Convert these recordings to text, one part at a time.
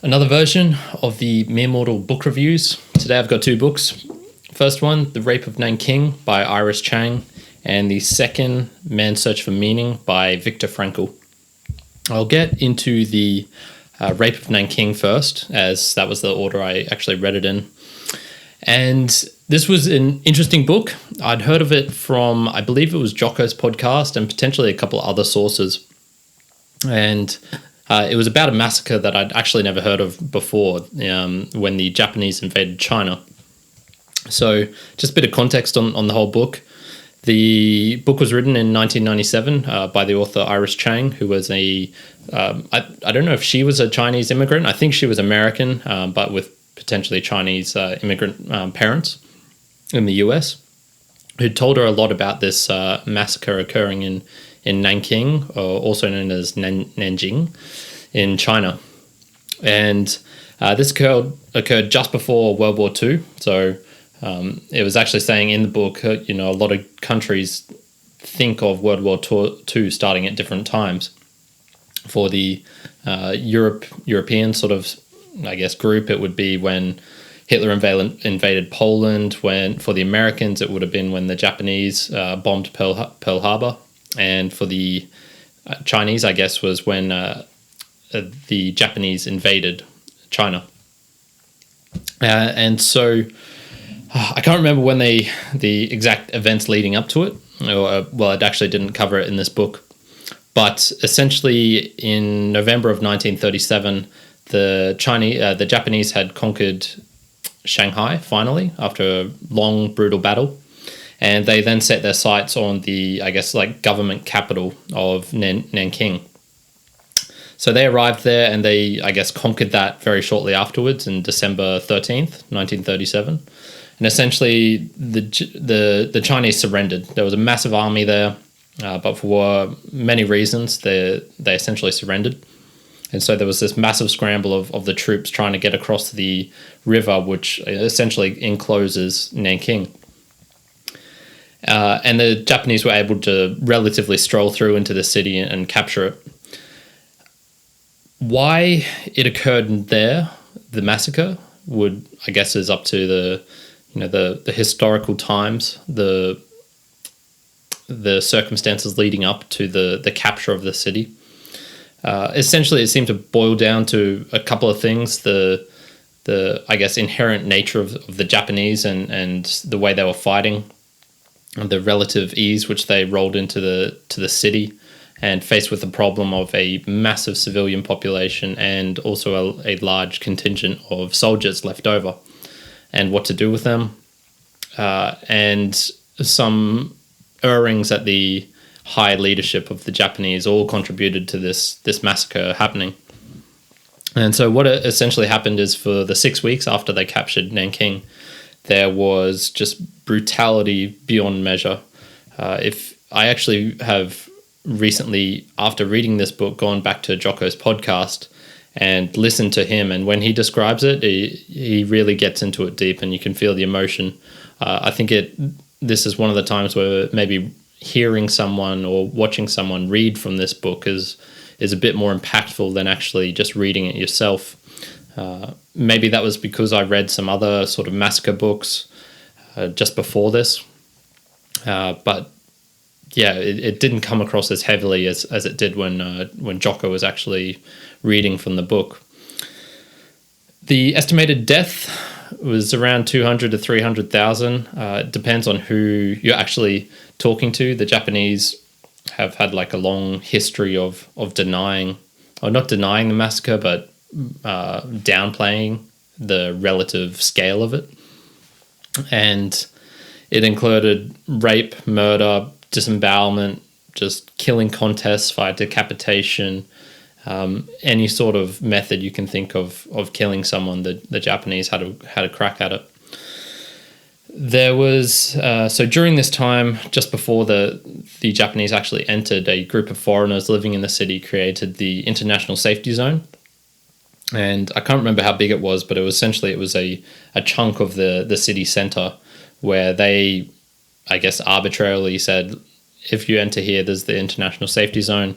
Another version of the Mere Mortal book reviews. Today I've got two books. First one, The Rape of Nanking by Chang, and the second, Man's Search for Meaning by Viktor Frankl. I'll get into the Rape of Nanking first, as that was the order I actually read it in. And this was an interesting book. I'd heard of it from, I believe it was Jocko's podcast and potentially a couple of other sources. And it was about a massacre that I'd actually never heard of before when the Japanese invaded China. So just a bit of context on the whole book. The book was written in 1997 by the author Chang, who was I don't know if she was a Chinese immigrant. I think she was American, but with potentially Chinese immigrant parents in the US, who told her a lot about this massacre occurring in Nanking, or also known as Nanjing, in China. And this occurred just before World War II. So it was actually saying in the book, a lot of countries think of World War II starting at different times. For the European sort of, I guess, group, it would be when Hitler invaded Poland. When for the Americans, it would have been when the Japanese bombed Pearl Harbor. And for the Chinese, I guess, was when the Japanese invaded China. And so I can't remember when the exact events leading up to it. It actually didn't cover it in this book. But essentially, in November of 1937, the Japanese had conquered Shanghai finally after a long, brutal battle. And they then set their sights on the, I guess, government capital of Nanking. So they arrived there and they, I guess, conquered that very shortly afterwards in December 13th, 1937. And essentially, the Chinese surrendered. There was a massive army there, but for many reasons, they essentially surrendered. And so there was this massive scramble of the troops trying to get across the river, which essentially encloses Nanking. And the Japanese were able to relatively stroll through into the city and capture it. Why it occurred there, the massacre, is up to the historical times, the circumstances leading up to the capture of the city. Essentially, it seemed to boil down to a couple of things: the I guess inherent nature of the Japanese and the way they were fighting, the relative ease which they rolled into the city, and faced with the problem of a massive civilian population and also a large contingent of soldiers left over, and what to do with them, and some errings at the high leadership of the Japanese all contributed to this massacre happening. And so what essentially happened is, for the 6 weeks after they captured Nanking, there was just brutality beyond measure. If I actually have recently, after reading this book, gone back to Jocko's podcast and listened to him, and when he describes it, he really gets into it deep, and you can feel the emotion. I think this is one of the times where maybe hearing someone or watching someone read from this book is a bit more impactful than actually just reading it yourself. Maybe that was because I read some other sort of massacre books just before this. But yeah, it didn't come across as heavily as it did when Jocko was actually reading from the book. The estimated death was around 200 to 300,000. It depends on who you're actually talking to. The Japanese have had a long history of denying, or not denying the massacre, but downplaying the relative scale of it. And it included rape, murder, disembowelment, just killing contests via decapitation, any sort of method you can think of killing someone. The Japanese had a crack at it. There was so during this time, just before the Japanese actually entered, a group of foreigners living in the city created the International Safety Zone. And I can't remember how big it was, but it was a chunk of the city center where they, I guess, arbitrarily said, if you enter here, there's the International Safety Zone.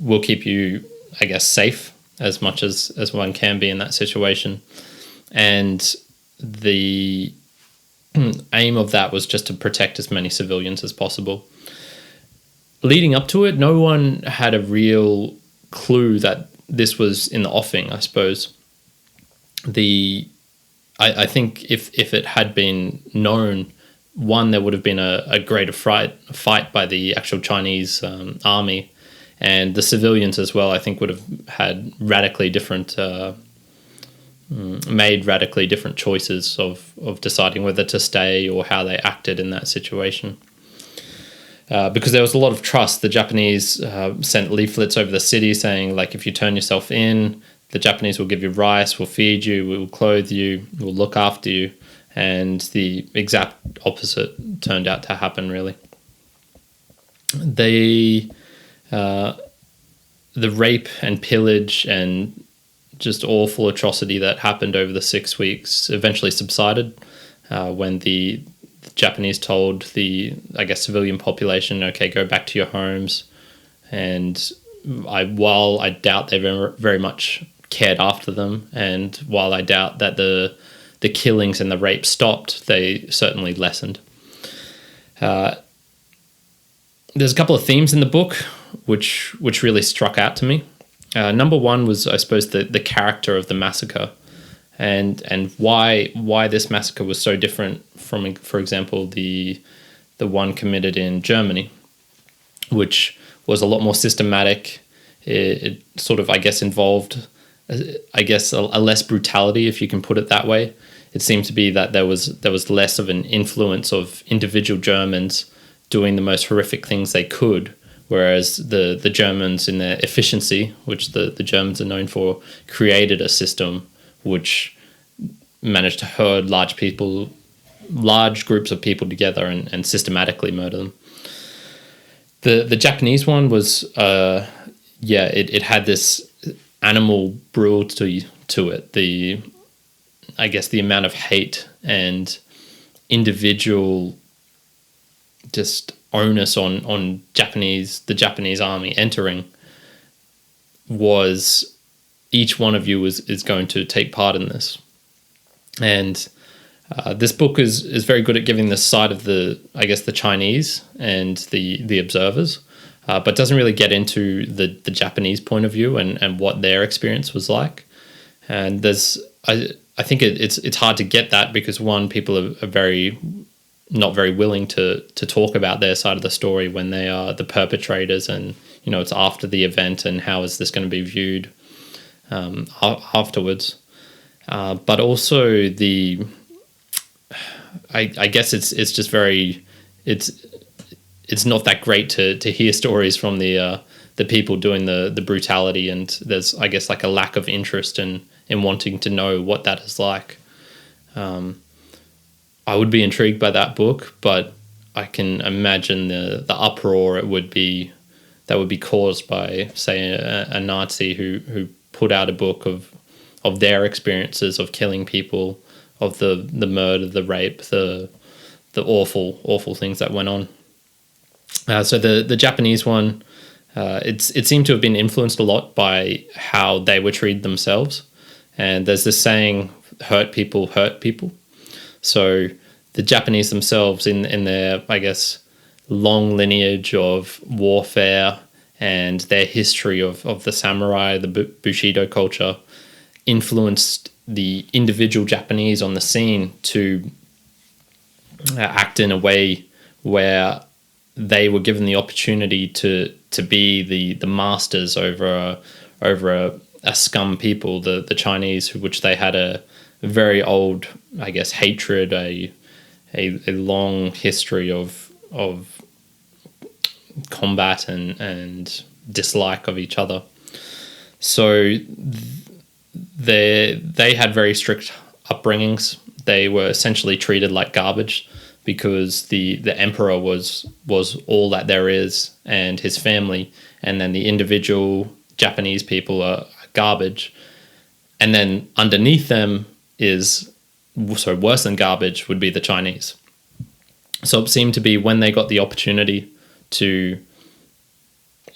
We'll keep you, I guess, safe. as much as one can be in that situation. And the aim of that was just to protect as many civilians as possible. Leading up to it, no one had a real clue that this was in the offing, I suppose. I think if it had been known, one, there would have been a greater fight by the actual Chinese army, and the civilians as well, I think, would have had radically different, made radically different choices of deciding whether to stay or how they acted in that situation. Because there was a lot of trust. The Japanese sent leaflets over the city saying, like, if you turn yourself in, the Japanese will give you rice, will feed you, will clothe you, will look after you. And the exact opposite turned out to happen, really. The rape and pillage and just awful atrocity that happened over the 6 weeks eventually subsided when the Japanese told the, I guess, civilian population, okay, go back to your homes. And while I doubt they very much cared after them, and while I doubt that the killings and the rape stopped, they certainly lessened. There's a couple of themes in the book which really struck out to me. Number one was, I suppose, the character of the massacre, and why this massacre was so different from, for example, the one committed in Germany, which was a lot more systematic. It sort of, I guess, involved, I guess, a less brutality, if you can put it that way. It seemed to be that there was less of an influence of individual Germans doing the most horrific things they could, whereas the Germans, in their efficiency, which the Germans are known for, created a system which managed to herd large groups of people together and systematically murder them. The Japanese one was, it had this animal brutality to it. I guess the amount of hate and individual just onus on the Japanese army entering was, each one of you is going to take part in this. And this book is very good at giving the side of the Chinese and the observers, but doesn't really get into the Japanese point of view and what their experience was like. And I think it's hard to get that because, one, people are not very willing to talk about their side of the story when they are the perpetrators, and it's after the event, and how is this going to be viewed afterwards. But also I guess it's just very, it's not that great to hear stories from the people doing the brutality, and there's, I guess, like a lack of interest in wanting to know what that is like. I would be intrigued by that book, but I can imagine the uproar that would be caused by, say, a Nazi who put out a book of their experiences of killing people, of the murder, the rape, the awful things that went on. So the Japanese one, it seemed to have been influenced a lot by how they were treated themselves. And there's this saying, hurt people hurt people. So the Japanese themselves, in their, I guess, long lineage of warfare and their history of the samurai, the Bushido culture, influenced the individual Japanese on the scene to act in a way where they were given the opportunity to be the masters over a scum people, the Chinese, which they had a very old, I guess, hatred, a long history of combat and dislike of each other. So they had very strict upbringings. They were essentially treated like garbage because the emperor was all that there is, and his family, and then the individual Japanese people are garbage. And then underneath them is, so worse than garbage, would be the Chinese. So it seemed to be when they got the opportunity to,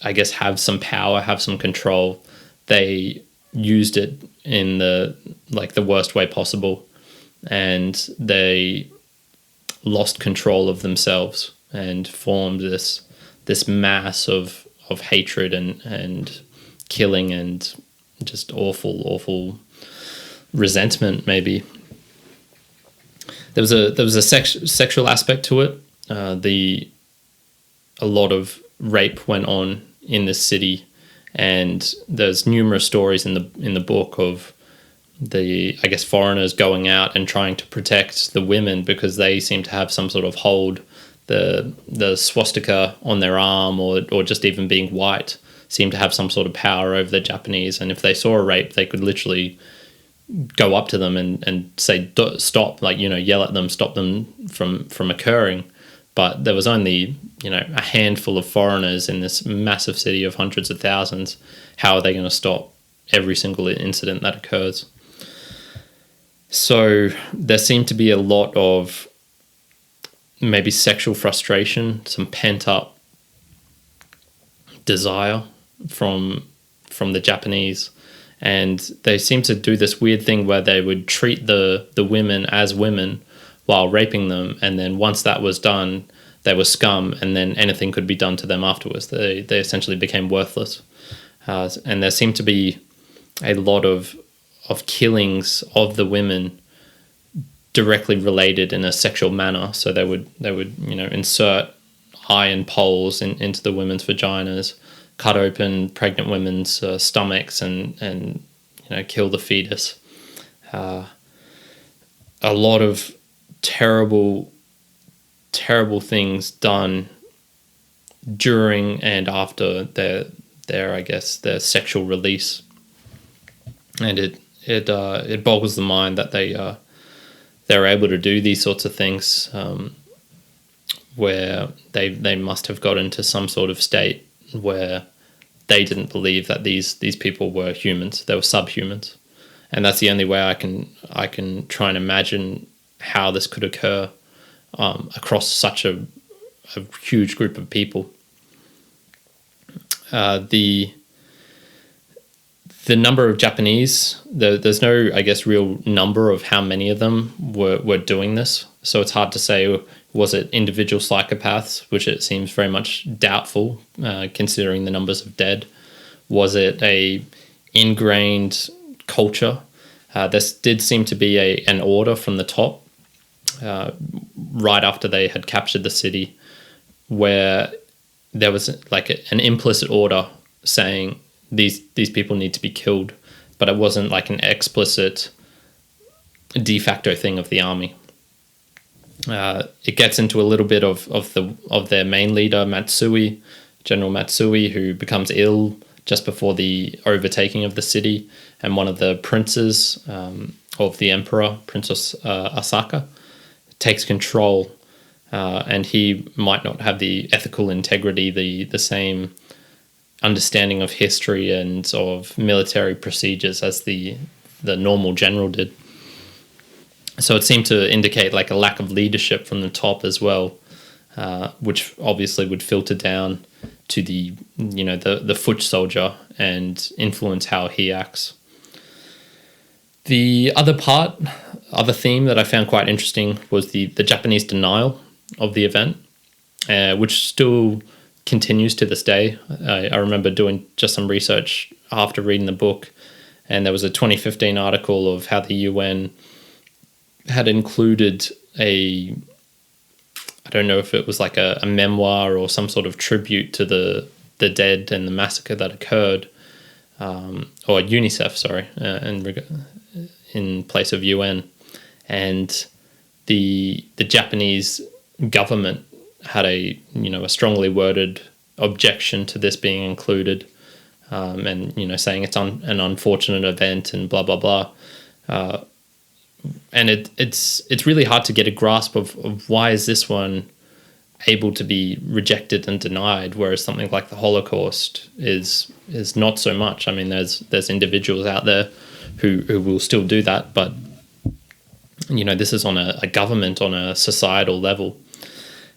I guess, have some power, have some control, they used it in the worst way possible, and they lost control of themselves and formed this mass of hatred and killing and just awful resentment. Maybe there was a sexual aspect to it. A lot of rape went on in this city, and there's numerous stories in the book of the, I guess, foreigners going out and trying to protect the women because they seem to have some sort of hold. The swastika on their arm, or just even being white, seemed to have some sort of power over the Japanese. And if they saw a rape, they could literally go up to them and say, stop, yell at them, stop them from occurring. But there was only, a handful of foreigners in this massive city of hundreds of thousands. How are they going to stop every single incident that occurs? So there seemed to be a lot of maybe sexual frustration, some pent-up desire from the Japanese. And they seemed to do this weird thing where they would treat the women as women while raping them, and then once that was done, they were scum, and then anything could be done to them afterwards. They essentially became worthless. And there seemed to be a lot of killings of the women directly related in a sexual manner. So they would insert iron poles into the women's vaginas, cut open pregnant women's stomachs, and kill the fetus. A lot of terrible things done during and after their sexual release, and it boggles the mind that they're able to do these sorts of things, where they must have got into some sort of state where they didn't believe that these people were humans; they were subhumans, and that's the only way I can try and imagine how this could occur across such a huge group of people. The number of Japanese, there's no, I guess, real number of how many of them were doing this. So it's hard to say, was it individual psychopaths, which it seems very much doubtful, considering the numbers of dead. Was it a ingrained culture? This did seem to be an order from the top, right after they had captured the city, where there was an implicit order saying these people need to be killed, but it wasn't like an explicit de facto thing of the army. It gets into a little bit of their main leader, Matsui, General Matsui, who becomes ill just before the overtaking of the city, and one of the princes of the emperor, Princess Asaka, takes control, and he might not have the ethical integrity, the same understanding of history and of military procedures as the normal general did. So it seemed to indicate a lack of leadership from the top as well, which obviously would filter down to the foot soldier and influence how he acts. The other theme that I found quite interesting was the Japanese denial of the event, which still continues to this day. I remember doing just some research after reading the book, and there was a 2015 article of how the UN had included I don't know if it was a memoir or some sort of tribute to the dead and the massacre that occurred, or UNICEF, sorry, in place of UN. And the Japanese government had a strongly worded objection to this being included, and saying it's an unfortunate event and blah blah blah, and it's really hard to get a grasp of why is this one able to be rejected and denied, whereas something like the Holocaust is not so much. I mean, there's individuals out there who will still do that, but this is on a government, on a societal level.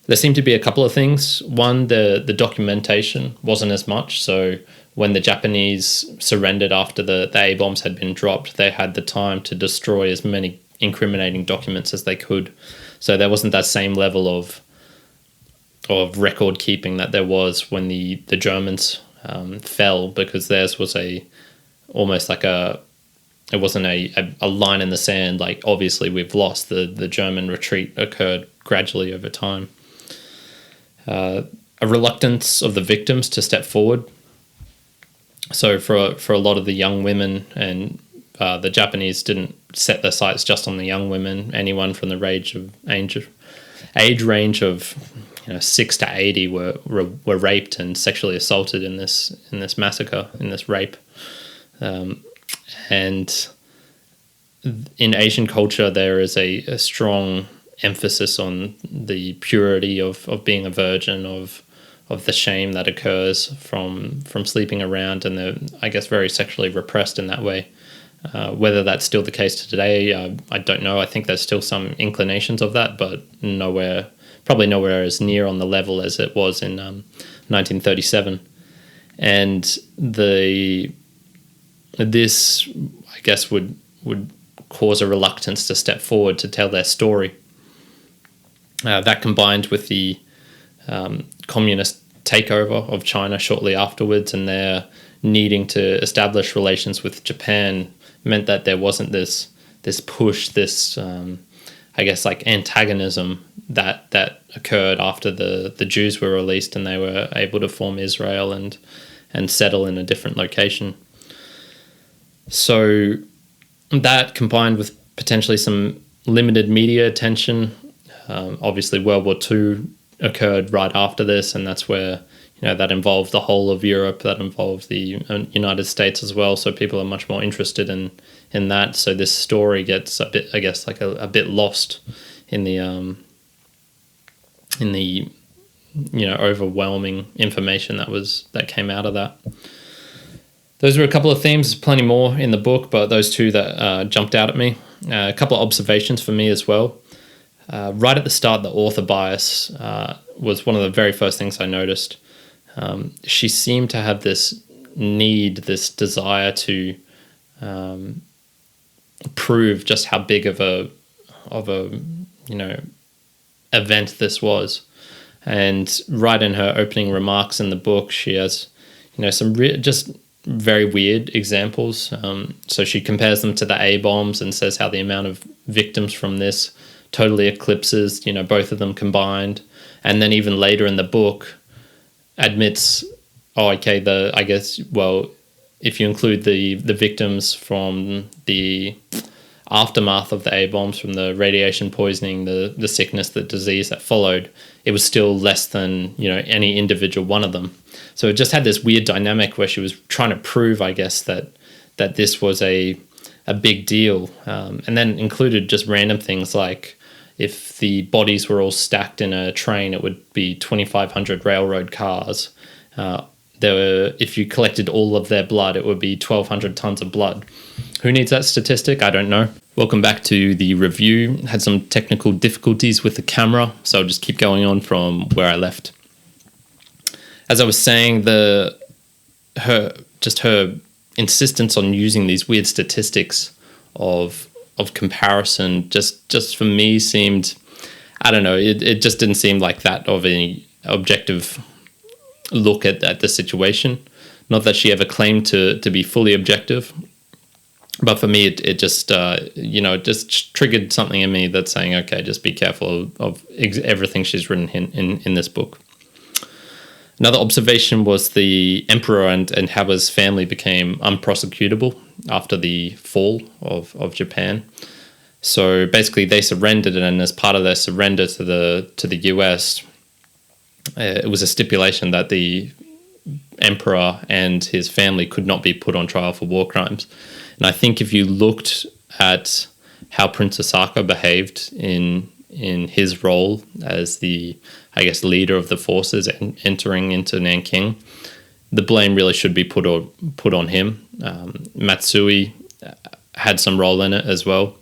There seemed to be a couple of things. One, the documentation wasn't as much. So when the Japanese surrendered after the A-bombs had been dropped, they had the time to destroy as many incriminating documents as they could. So there wasn't that same level of record keeping that there was when the Germans fell, because theirs was almost like it wasn't a line in the sand, like obviously we've lost. The German retreat occurred gradually over time. A reluctance of the victims to step forward. So for a lot of the young women, and the Japanese didn't set their sights just on the young women. Anyone from the age range of 6 to 80 were raped and sexually assaulted in this massacre, in this rape. And in Asian culture, there is a strong emphasis on the purity of being a virgin, of the shame that occurs from sleeping around, and they're, I guess, very sexually repressed in that way. Whether that's still the case today, I don't know. I think there's still some inclinations of that, but probably nowhere as near on the level as it was in 1937. And this, I guess, would cause a reluctance to step forward to tell their story. That combined with the communist takeover of China shortly afterwards, and their needing to establish relations with Japan, meant that there wasn't this push, this I guess like antagonism that occurred after the Jews were released and they were able to form Israel and settle in a different location. So that, combined with potentially some limited media attention, obviously World War II occurred right after this, and that's where that involved the whole of Europe, that involved the United States as well. So people are much more interested in that. So this story gets a bit, I guess, like a bit lost in the overwhelming information that came out of that. Those were a couple of themes. There's plenty more in the book, but those two that jumped out at me. A couple of observations for me as well. Right at the start, the author bias was one of the very first things I noticed. She seemed to have this need, this desire to prove just how big of a event this was. And right in her opening remarks in the book, she has some just very weird examples. So she compares them to the A-bombs and says how the amount of victims from this totally eclipses both of them combined. And then even later in the book admits, if you include the victims from the aftermath of the A-bombs, from the radiation poisoning, the sickness, the disease that followed, it was still less than any individual one of them. So it just had this weird dynamic where she was trying to prove, I guess, that this was a big deal, and then included just random things like, if the bodies were all stacked in a train, it would be 2,500 railroad cars. If you collected all of their blood, it would be 1,200 tons of blood. Who needs that statistic? I don't know. Welcome back to the review. Had some technical difficulties with the camera, so I'll just keep going on from where I left. As I was saying, her insistence on using these weird statistics of comparison just for me seemed, I don't know, it just didn't seem like that of an objective look at the situation. Not that she ever claimed to be fully objective, but for me it just just triggered something in me that's saying, okay, just be careful of everything she's written in this book. Another observation was the emperor and how his family became unprosecutable after the fall of Japan. So basically they surrendered, and as part of their surrender to the US, it was a stipulation that the emperor and his family could not be put on trial for war crimes. And I think if you looked at how Prince Asaka behaved in his role as the, I guess, leader of the forces entering into Nanking, the blame really should be put on him. Matsui had some role in it as well,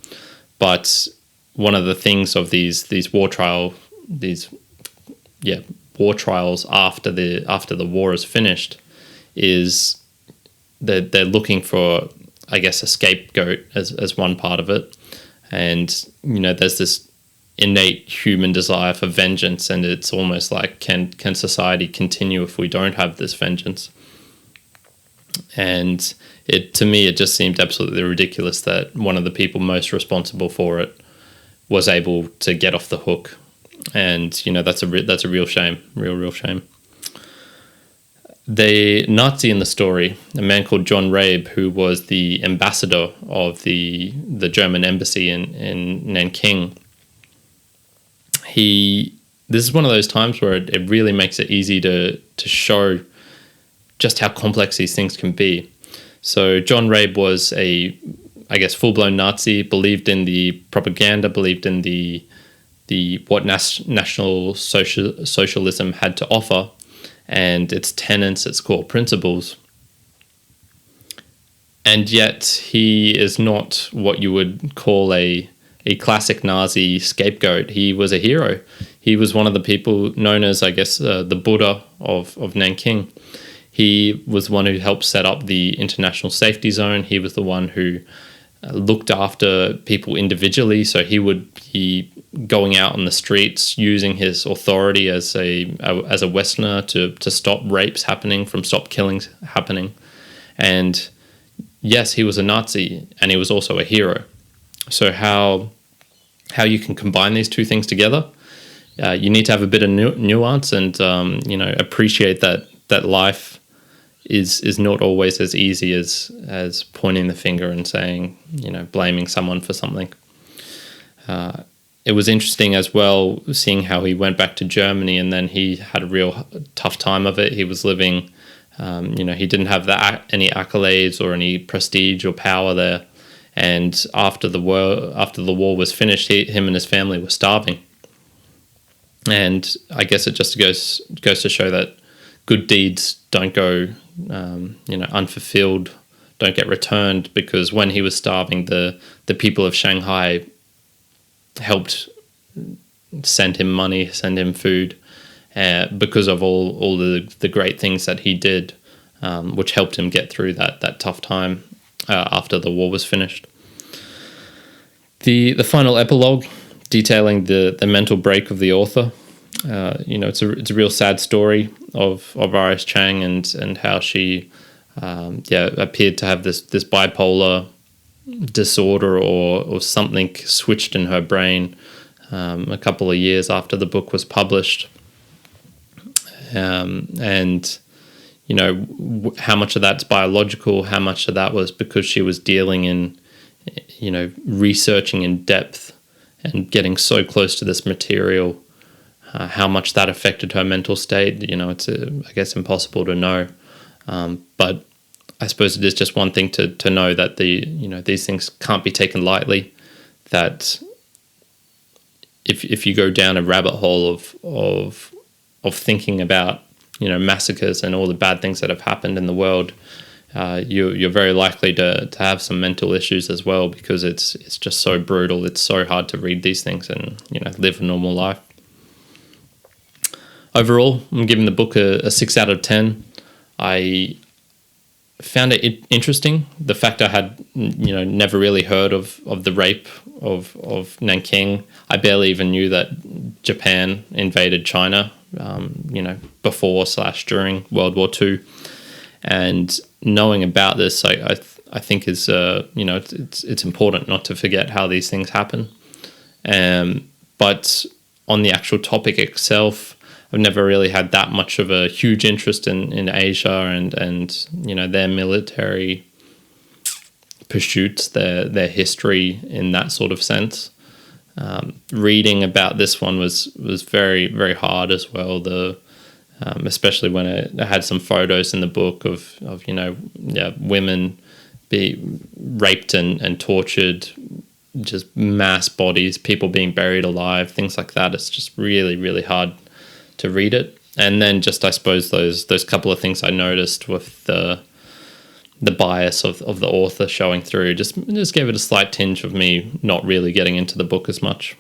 but one of the things of these war trials after the war is finished is they're looking for, I guess, a scapegoat as one part of it. And, there's this innate human desire for vengeance, and it's almost like, can society continue if we don't have this vengeance? And to me, it just seemed absolutely ridiculous that one of the people most responsible for it was able to get off the hook. And, that's a real shame, real shame. The Nazi in the story, a man called John Rabe, who was the ambassador of the German embassy in Nanking, this is one of those times where it really makes it easy to show just how complex these things can be. So John Rabe was full-blown Nazi, believed in the propaganda, believed in what National Socialism had to offer, and its tenets, its core principles. And yet he is not what you would call a classic Nazi scapegoat. He was a hero. He was one of the people known as, the Buddha of Nanking. He was the one who helped set up the international safety zone. He was the one who looked after people individually. So he would be going out on the streets using his authority as a Westerner to stop rapes happening, stop killings happening. And yes, he was a Nazi, and he was also a hero. So how you can combine these two things together? You need to have a bit of nuance and appreciate that life is not always as easy as pointing the finger and saying, blaming someone for something. It was interesting as well seeing how he went back to Germany, and then he had a real tough time of it. He was living, he didn't have any accolades or any prestige or power there. And after the war was finished, him and his family were starving. And I guess it just goes to show that good deeds don't go, unfulfilled, don't get returned, because when he was starving, the people of Shanghai helped send him money, send him food, because of all the great things that he did, which helped him get through that tough time after the war was finished. The final epilogue, detailing the mental break of the author. It's a real sad story of Iris Chang and how she appeared to have this bipolar disorder or something switched in her brain a couple of years after the book was published. And how much of that's biological, how much of that was because she was dealing in, researching in depth and getting so close to this material, how much that affected her mental state. It's impossible to know. But I suppose it is just one thing to know that these things can't be taken lightly, that if you go down a rabbit hole of thinking about, massacres and all the bad things that have happened in the world, you're very likely to have some mental issues as well, because it's just so brutal. It's so hard to read these things and live a normal life. Overall, I'm giving the book a 6 out of 10. I found it interesting, the fact I had never really heard of the rape of Nanking. I barely even knew that Japan invaded China before/during World War II, and knowing about this, I think is it's important not to forget how these things happen. But on the actual topic itself, I've never really had that much of a huge interest in Asia and their military pursuits, their history in that sort of sense. Reading about this one was very, very hard as well. Especially when it had some photos in the book of women being raped and tortured, just mass bodies, people being buried alive, things like that. It's just really, really hard to read it. And then just, I suppose, those couple of things I noticed with the bias of the author showing through just gave it a slight tinge of me not really getting into the book as much.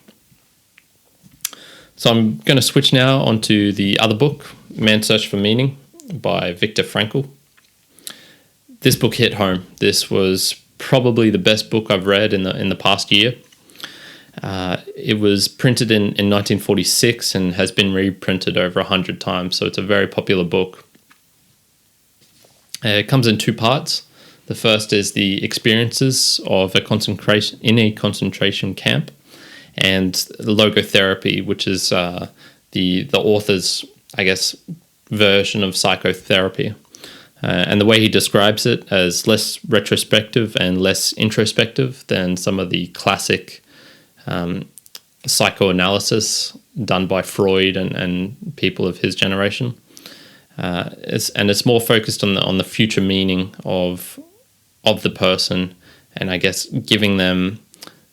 So I'm going to switch now onto the other book, Man's Search for Meaning by Viktor Frankl. this book hit home. This was probably the best book I've read in the past year. It was printed in 1946 and has been reprinted over 100 times, so it's a very popular book. It comes in two parts. The first is the experiences of a concentration camp, and logotherapy, which is the author's, I guess, version of psychotherapy. And the way he describes it as less retrospective and less introspective than some of the classic psychoanalysis done by Freud and people of his generation. It's more focused on the future meaning of the person, and I guess giving them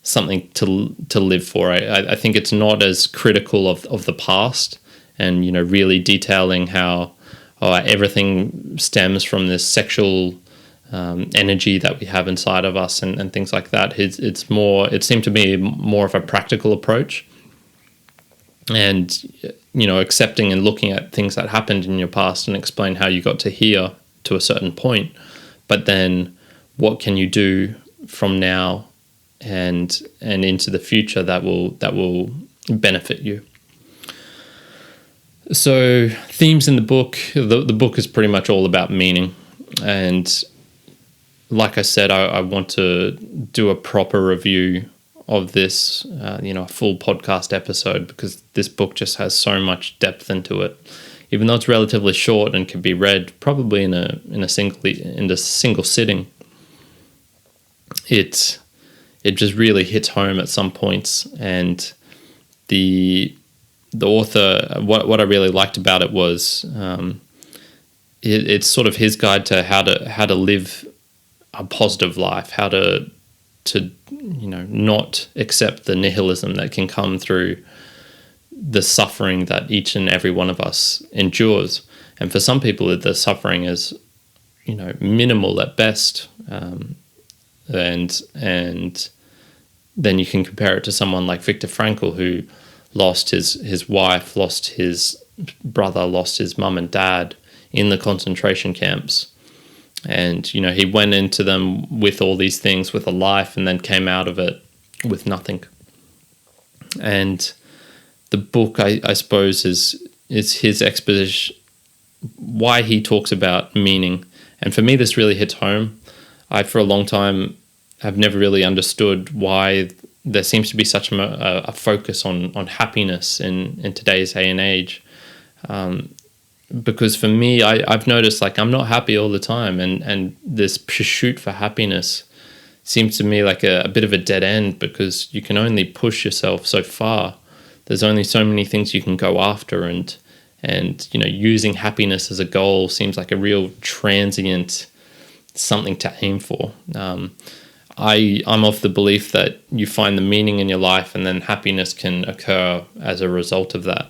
something to live for. I think it's not as critical of the past, and really detailing how everything stems from this sexual energy that we have inside of us and things like that. It seemed to me more of a practical approach, and accepting and looking at things that happened in your past and explain how you got to here to a certain point, but then what can you do from now and into the future that will benefit you. So themes in the book, the book is pretty much all about meaning. And like I said, I want to do a proper review of this, a full podcast episode, because this book just has so much depth into it. Even though it's relatively short and can be read probably in a single sitting, it just really hits home at some points. And the author, what I really liked about it was it's sort of his guide to how to live a positive life, how to not accept the nihilism that can come through the suffering that each and every one of us endures. And for some people, the suffering is minimal at best, and then you can compare it to someone like Viktor Frankl, who lost his wife, lost his brother, lost his mum and dad in the concentration camps. And, he went into them with all these things, with a life, and then came out of it with nothing. And the book, I suppose, is his exposition, why he talks about meaning. And for me, this really hits home. I, for a long time, have never really understood why there seems to be such a focus on happiness in today's day and age. Because for me, I've noticed I'm not happy all the time, and this pursuit for happiness seems to me like a bit of a dead end, because you can only push yourself so far. There's only so many things you can go after, and using happiness as a goal seems like a real transient something to aim for. I'm of the belief that you find the meaning in your life, and then happiness can occur as a result of that.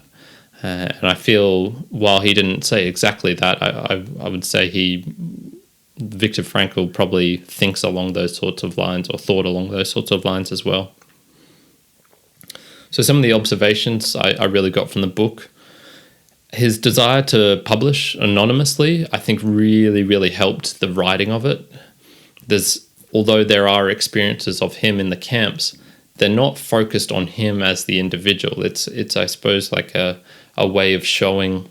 And I feel, while he didn't say exactly that, I would say Viktor Frankl probably thinks along those sorts of lines, or thought along those sorts of lines as well. So some of the observations I really got from the book: his desire to publish anonymously, I think really, really helped the writing of it. Although there are experiences of him in the camps, they're not focused on him as the individual. It's I suppose like a way of showing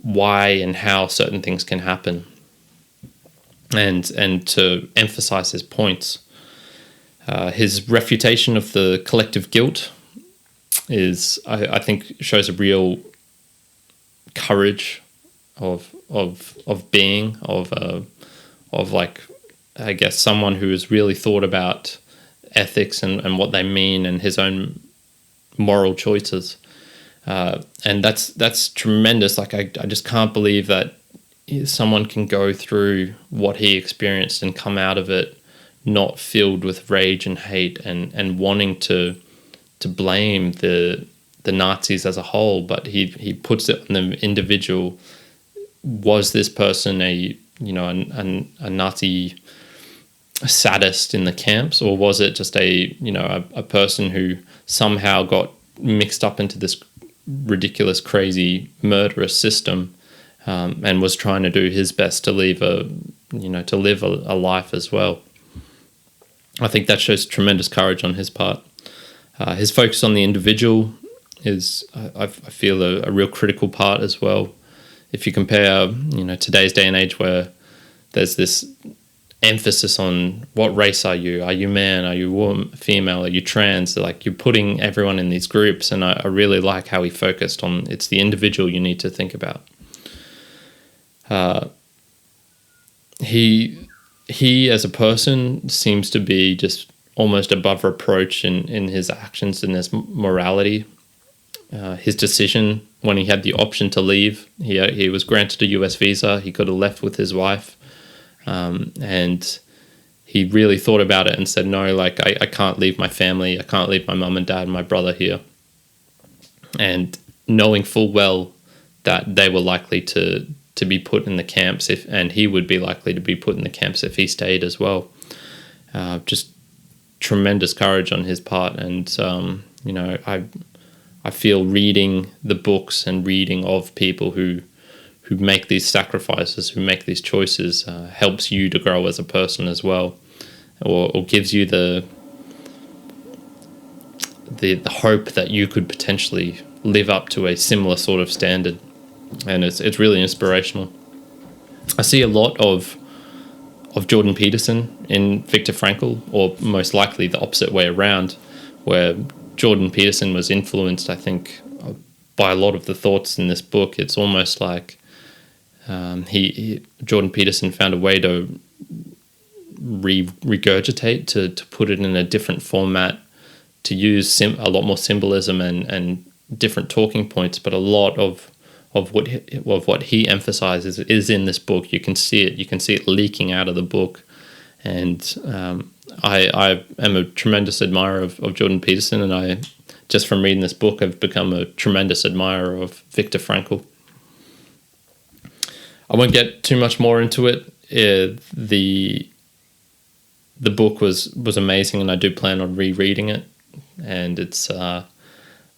why and how certain things can happen, and to emphasize his points. His refutation of the collective guilt is, I think, shows a real courage of being, I guess, someone who has really thought about ethics and what they mean, and his own moral choices. And that's tremendous. I just can't believe that someone can go through what he experienced and come out of it not filled with rage and hate and wanting to blame the Nazis as a whole, but he puts it on the individual. Was this person a Nazi sadist in the camps, or was it just a person who somehow got mixed up into this ridiculous, crazy, murderous system, and was trying to do his best to leave to live a life as well. I think that shows tremendous courage on his part. His focus on the individual is, I feel, a real critical part as well. If you compare, today's day and age where there's this emphasis on what race are you? Are you man? Are you woman, female? Are you trans? Like, you're putting everyone in these groups, and I really like how he focused on it's the individual you need to think about. He as a person seems to be just almost above reproach in his actions and his morality. His decision when he had the option to leave, he was granted a US visa. He could have left with his wife, and he really thought about it and said, no, like, I can't leave my family. I can't leave my mum and dad and my brother here. And knowing full well that they were likely to be put in the camps, and he would be likely to be put in the camps if he stayed as well. Just tremendous courage on his part. And, I feel reading the books and reading of people who make these sacrifices, who make these choices, helps you to grow as a person as well, or gives you the hope that you could potentially live up to a similar sort of standard. And it's really inspirational. I see a lot of Jordan Peterson in Viktor Frankl, or most likely the opposite way around, where Jordan Peterson was influenced, I think, by a lot of the thoughts in this book. It's almost like Jordan Peterson found a way to regurgitate, to put it in a different format, to use a lot more symbolism and different talking points, but a lot of what he emphasizes is in this book. You can see it. You can see it leaking out of the book. And I am a tremendous admirer of Jordan Peterson, and I, just from reading this book, have become a tremendous admirer of Viktor Frankl. I won't get too much more into it. The book was amazing, and I do plan on rereading it. And it's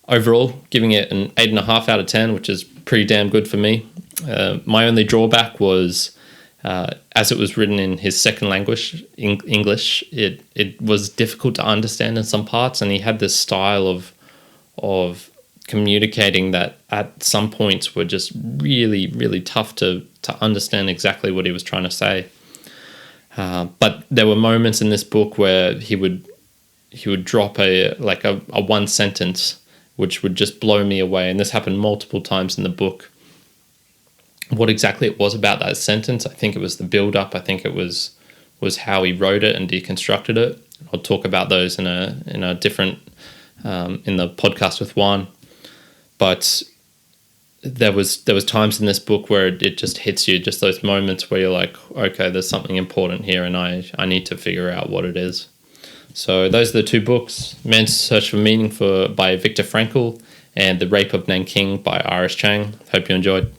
overall giving it an 8.5 out of 10, which is pretty damn good for me. My only drawback was, as it was written in his second language, English, it was difficult to understand in some parts, and he had this style of communicating that at some points were just really, really tough to understand exactly what he was trying to say. But there were moments in this book where he would drop a one sentence which would just blow me away, and this happened multiple times in the book. What exactly it was about that sentence, I think it was the build-up. I think it was how he wrote it and deconstructed it. I'll talk about those in a different in the podcast with Juan. But there was times in this book where it just hits you, just those moments where you're like, okay, there's something important here, and I need to figure out what it is. So those are the two books: Man's Search for Meaning by Viktor Frankl, and The Rape of Nanking by Chang. Hope you enjoyed.